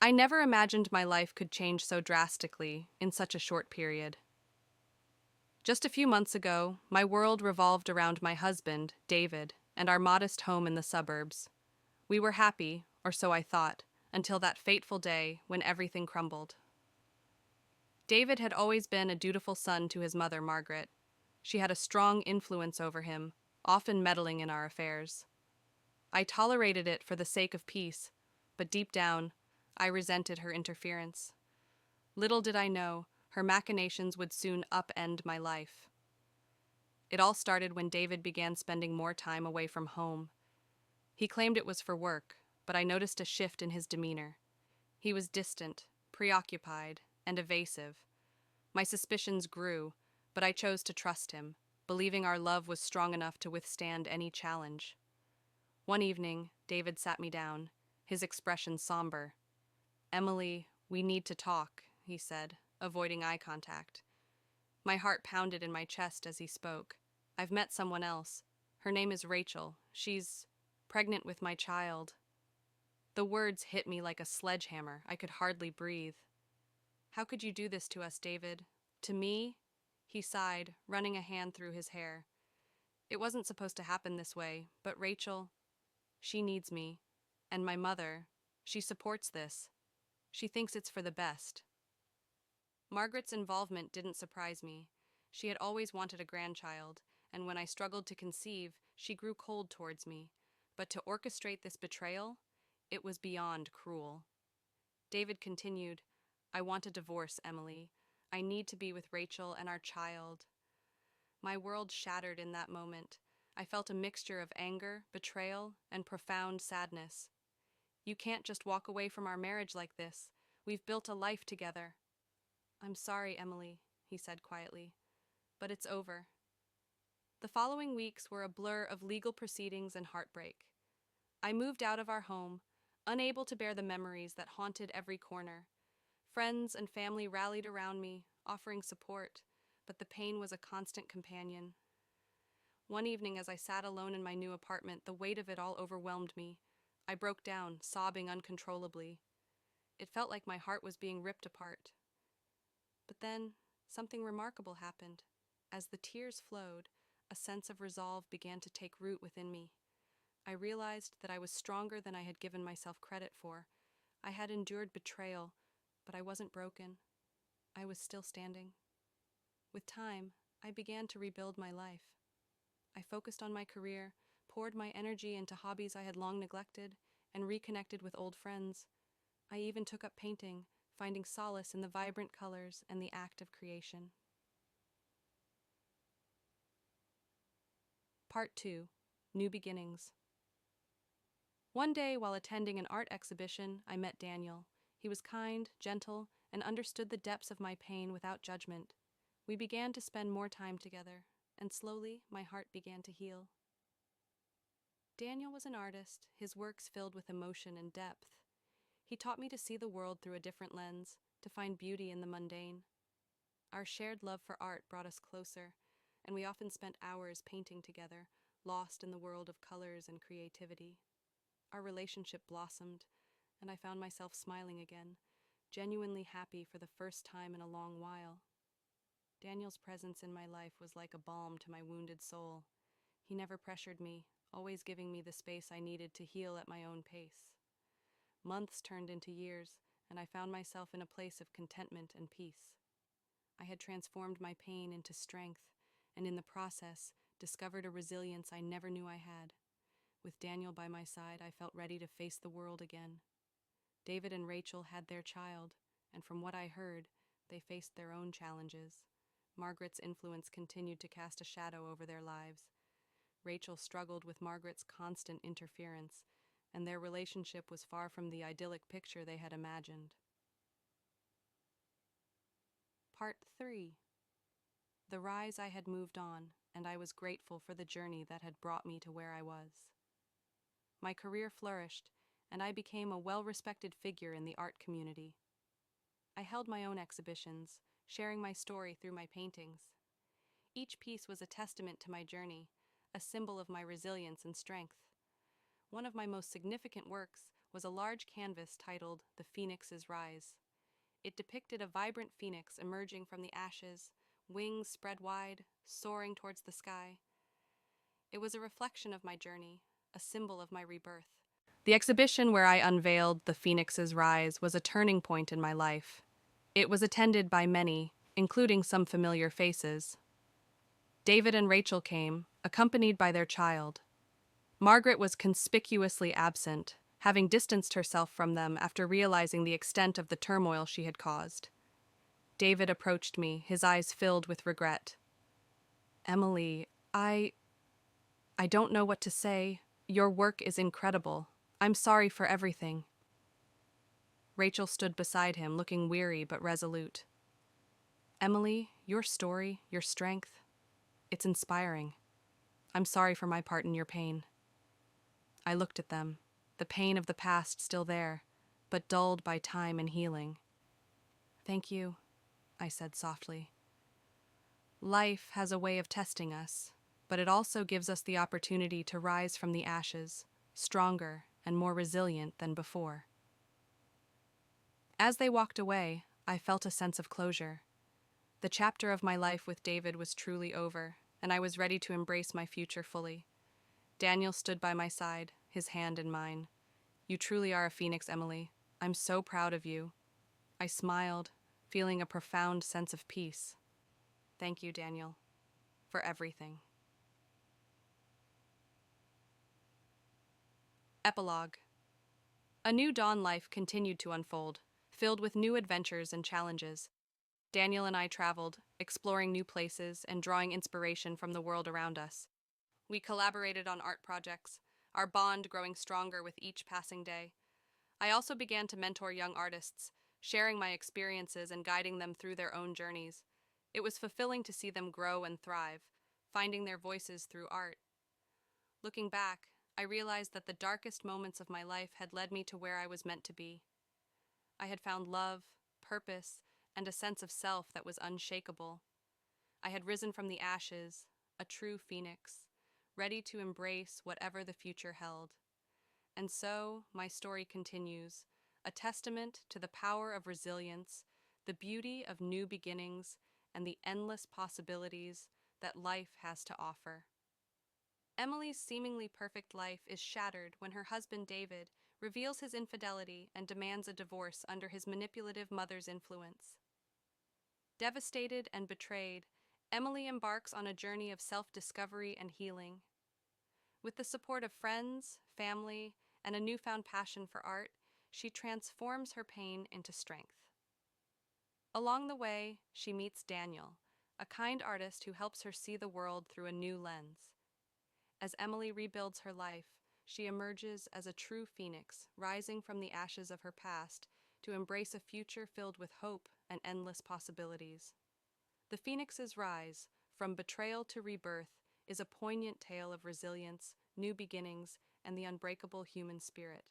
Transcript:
I never imagined my life could change so drastically in such a short period. Just a few months ago, my world revolved around my husband, David, and our modest home in the suburbs. We were happy, or so I thought, until that fateful day when everything crumbled. David had always been a dutiful son to his mother, Margaret. She had a strong influence over him, often meddling in our affairs. I tolerated it for the sake of peace, but deep down, I resented her interference. Little did I know, her machinations would soon upend my life. It all started when David began spending more time away from home. He claimed it was for work, but I noticed a shift in his demeanor. He was distant, preoccupied, and evasive. My suspicions grew, but I chose to trust him, believing our love was strong enough to withstand any challenge. One evening, David sat me down, his expression somber. "Emily, we need to talk," he said, avoiding eye contact. My heart pounded in my chest as he spoke. "I've met someone else. Her name is Rachel. She's pregnant with my child." The words hit me like a sledgehammer. I could hardly breathe. "How could you do this to us, David? To me?" He sighed, running a hand through his hair. "It wasn't supposed to happen this way, but Rachel, she needs me. And my mother, she supports this. She thinks it's for the best." Margaret's involvement didn't surprise me. She had always wanted a grandchild, and when I struggled to conceive, she grew cold towards me. But to orchestrate this betrayal, it was beyond cruel. David continued, "I want a divorce, Emily. I need to be with Rachel and our child." My world shattered in that moment. I felt a mixture of anger, betrayal, and profound sadness. "You can't just walk away from our marriage like this. We've built a life together." "I'm sorry, Emily," he said quietly, "but it's over." The following weeks were a blur of legal proceedings and heartbreak. I moved out of our home, unable to bear the memories that haunted every corner. Friends and family rallied around me, offering support, but the pain was a constant companion. One evening, as I sat alone in my new apartment, the weight of it all overwhelmed me. I broke down, sobbing uncontrollably. It felt like my heart was being ripped apart. But then, something remarkable happened. As the tears flowed, a sense of resolve began to take root within me. I realized that I was stronger than I had given myself credit for. I had endured betrayal, but I wasn't broken. I was still standing. With time, I began to rebuild my life. I focused on my career, poured my energy into hobbies I had long neglected, and reconnected with old friends. I even took up painting, finding solace in the vibrant colors and the act of creation. Part 2. New Beginnings. One day, while attending an art exhibition, I met Daniel. He was kind, gentle, and understood the depths of my pain without judgment. We began to spend more time together, and slowly my heart began to heal. Daniel was an artist, his works filled with emotion and depth. He taught me to see the world through a different lens, to find beauty in the mundane. Our shared love for art brought us closer, and we often spent hours painting together, lost in the world of colors and creativity. Our relationship blossomed, and I found myself smiling again, genuinely happy for the first time in a long while. Daniel's presence in my life was like a balm to my wounded soul. He never pressured me, always giving me the space I needed to heal at my own pace. Months turned into years, and I found myself in a place of contentment and peace. I had transformed my pain into strength, and in the process, discovered a resilience I never knew I had. With Daniel by my side, I felt ready to face the world again. David and Rachel had their child, and from what I heard, they faced their own challenges. Margaret's influence continued to cast a shadow over their lives. Rachel struggled with Margaret's constant interference, and their relationship was far from the idyllic picture they had imagined. Part 3. The rise. I had moved on, and I was grateful for the journey that had brought me to where I was. My career flourished, and I became a well-respected figure in the art community. I held my own exhibitions, sharing my story through my paintings. Each piece was a testament to my journey, a symbol of my resilience and strength. One of my most significant works was a large canvas titled The Phoenix's Rise. It depicted a vibrant phoenix emerging from the ashes, wings spread wide, soaring towards the sky. It was a reflection of my journey, a symbol of my rebirth. The exhibition where I unveiled The Phoenix's Rise was a turning point in my life. It was attended by many, including some familiar faces. David and Rachel came, accompanied by their child. Margaret was conspicuously absent, having distanced herself from them after realizing the extent of the turmoil she had caused. David approached me, his eyes filled with regret. "Emily, I don't know what to say. Your work is incredible. I'm sorry for everything." Rachel stood beside him, looking weary but resolute. "Emily, your story, your strength, it's inspiring. I'm sorry for my part in your pain." I looked at them, the pain of the past still there, but dulled by time and healing. "Thank you," I said softly. Life has a way of testing us, but it also gives us the opportunity to rise from the ashes, stronger and more resilient than before. As they walked away, I felt a sense of closure. The chapter of my life with David was truly over, and I was ready to embrace my future fully. Daniel stood by my side, his hand in mine. "You truly are a phoenix, Emily. I'm so proud of you." I smiled, feeling a profound sense of peace. "Thank you, Daniel, for everything." Epilogue. A new dawn life continued to unfold, filled with new adventures and challenges. Daniel and I traveled, exploring new places and drawing inspiration from the world around us. We collaborated on art projects, our bond growing stronger with each passing day. I also began to mentor young artists, sharing my experiences and guiding them through their own journeys. It was fulfilling to see them grow and thrive, finding their voices through art. Looking back, I realized that the darkest moments of my life had led me to where I was meant to be. I had found love, purpose, and a sense of self that was unshakable. I had risen from the ashes, a true phoenix, ready to embrace whatever the future held. And so, my story continues, a testament to the power of resilience, the beauty of new beginnings, and the endless possibilities that life has to offer. Emily's seemingly perfect life is shattered when her husband David reveals his infidelity and demands a divorce under his manipulative mother's influence. Devastated and betrayed, Emily embarks on a journey of self-discovery and healing. With the support of friends, family, and a newfound passion for art, she transforms her pain into strength. Along the way, she meets Daniel, a kind artist who helps her see the world through a new lens. As Emily rebuilds her life, she emerges as a true phoenix, rising from the ashes of her past to embrace a future filled with hope and endless possibilities. The Phoenix's Rise, from betrayal to rebirth, is a poignant tale of resilience, new beginnings, and the unbreakable human spirit.